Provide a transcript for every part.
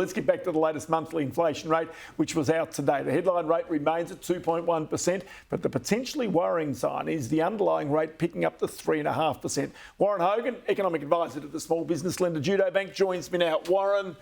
Let's get back to the latest monthly inflation rate, which was out today. The headline rate remains at 2.1%, but the potentially worrying sign is the underlying rate picking up to 3.5%. Warren Hogan, economic advisor to the small business lender Judo Bank, joins me now. Warren,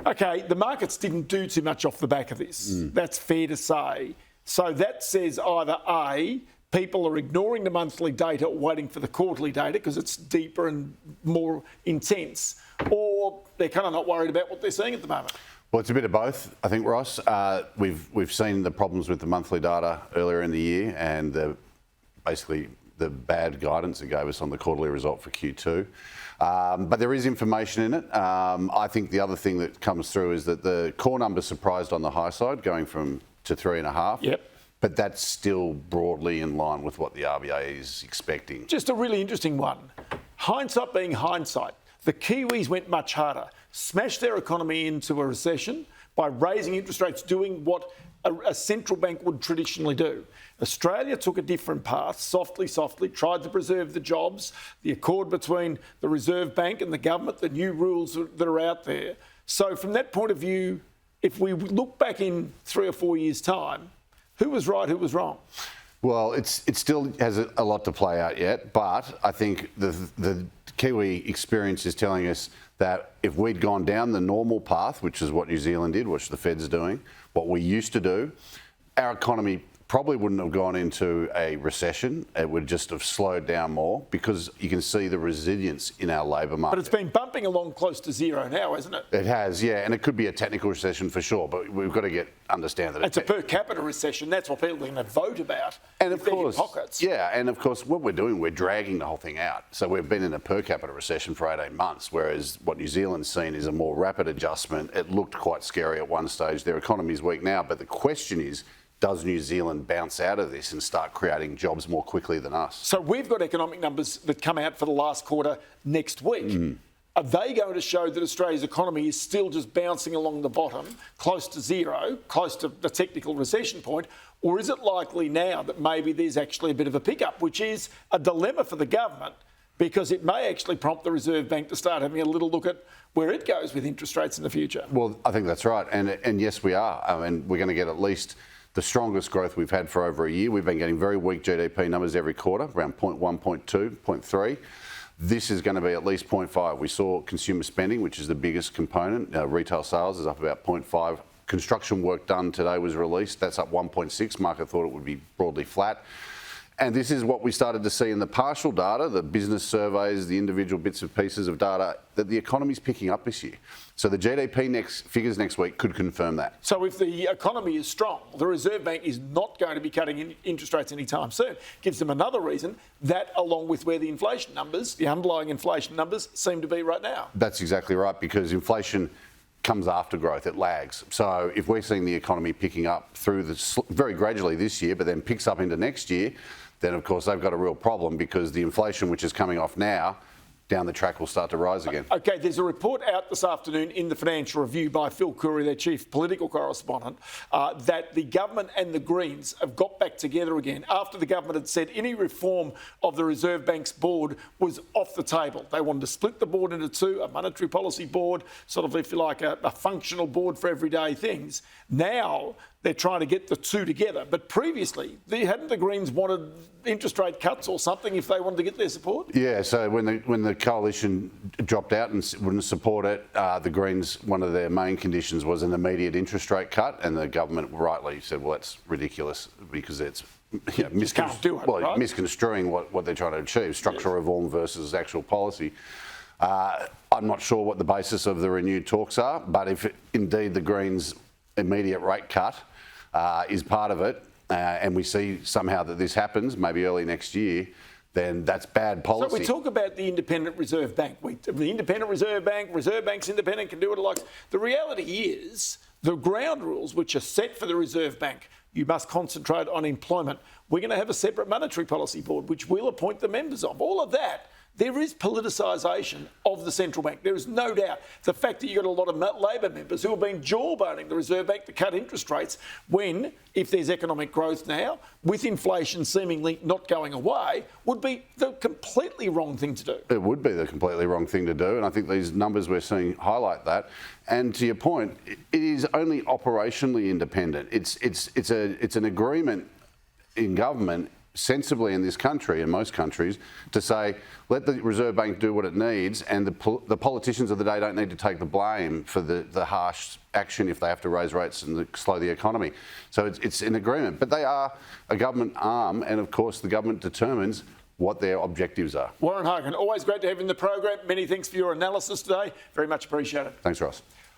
okay, the markets didn't do too much off the back of this. That's fair to say. So that says either A, people are ignoring the monthly data or waiting for the quarterly data because it's deeper and more intense, or they're kind of not worried about what they're seeing at the moment. Well, it's a bit of both, I think, Ross. We've seen the problems with the monthly data earlier in the year and basically the bad guidance it gave us on the quarterly result for Q2. But there is information in it. I think the other thing that comes through is that the core number surprised on the high side, going to 3.5. Yep. But that's still broadly in line with what the RBA is expecting. Just a really interesting one. Hindsight being hindsight, the Kiwis went much harder, smashed their economy into a recession by raising interest rates, doing what a central bank would traditionally do. Australia took a different path, softly, tried to preserve the jobs, the accord between the Reserve Bank and the government, the new rules that are out there. So from that point of view, if we look back in 3 or 4 years' time, who was right, who was wrong? Well, it still has a lot to play out yet, but I think the Kiwi experience is telling us that if we'd gone down the normal path, which is what New Zealand did, which the Fed's doing, what we used to do, our economy probably wouldn't have gone into a recession. It would just have slowed down more because you can see the resilience in our labour market. But it's been bumping along close to zero now, hasn't it? It has, yeah, and it could be a technical recession for sure, but we've got to understand that it's a per capita recession. That's what people are going to vote about. And of course, pockets. Yeah, and of course, what we're doing, we're dragging the whole thing out. So we've been in a per capita recession for 18 months, whereas what New Zealand's seen is a more rapid adjustment. It looked quite scary at one stage. Their economy's weak now, but the question is, does New Zealand bounce out of this and start creating jobs more quickly than us? So we've got economic numbers that come out for the last quarter next week. Are they going to show that Australia's economy is still just bouncing along the bottom, close to zero, close to the technical recession point? Or is it likely now that maybe there's actually a bit of a pickup, which is a dilemma for the government because it may actually prompt the Reserve Bank to start having a little look at where it goes with interest rates in the future? Well, I think that's right. And yes, we are. I mean, we're going to get at least the strongest growth we've had for over a year. We've been getting very weak GDP numbers every quarter, around 0.1, 0.2, 0.3. This is going to be at least 0.5. We saw consumer spending, which is the biggest component. Retail sales is up about 0.5. Construction work done today was released. That's up 1.6. Market thought it would be broadly flat. And this is what we started to see in the partial data, the business surveys, the individual bits and pieces of data, that the economy's picking up this year. So the GDP figures next week could confirm that. So if the economy is strong, the Reserve Bank is not going to be cutting interest rates anytime soon. Gives them another reason, that along with where the inflation numbers, the underlying inflation numbers, seem to be right now. That's exactly right, because inflation comes after growth, it lags. So if we're seeing the economy picking up through very gradually this year, but then picks up into next year, then of course they've got a real problem because the inflation which is coming off now, down the track will start to rise again. Okay, there's a report out this afternoon in the Financial Review by Phil Curry, their chief political correspondent, that the government and the Greens have got back together again after the government had said any reform of the Reserve Bank's board was off the table. They wanted to split the board into two, a monetary policy board, sort of, if you like, a functional board for everyday things. Now they're trying to get the two together. But previously, hadn't the Greens wanted interest rate cuts or something if they wanted to get their support? Yeah, so when the coalition dropped out and wouldn't support it, the Greens, one of their main conditions was an immediate interest rate cut, and the government rightly said, well, that's ridiculous because it's misconstruing what they're trying to achieve, structural reform versus actual policy. I'm not sure what the basis of the renewed talks are, but if indeed the Greens' immediate rate cut is part of it, and we see somehow that this happens, maybe early next year, then that's bad policy. So we talk about the independent Reserve Bank. The independent Reserve Bank's independent, can do what it likes. The reality is the ground rules which are set for the Reserve Bank, you must concentrate on employment. We're going to have a separate monetary policy board, which we'll appoint the members of. All of that There is politicisation of the central bank. There is no doubt. The fact that you've got a lot of Labor members who have been jawboning the Reserve Bank to cut interest rates when, if there's economic growth now, with inflation seemingly not going away, would be the completely wrong thing to do. It would be the completely wrong thing to do, and I think these numbers we're seeing highlight that. And to your point, it is only operationally independent. It's an agreement in government, sensibly in this country and most countries, to say let the Reserve Bank do what it needs, and the politicians of the day don't need to take the blame for the harsh action if they have to raise rates and slow the economy. So it's an agreement, but they are a government arm, and of course the government determines what their objectives are. Warren Hogan, always great to have you in the program. Many thanks for your analysis today. Very much appreciated. Thanks, Ross.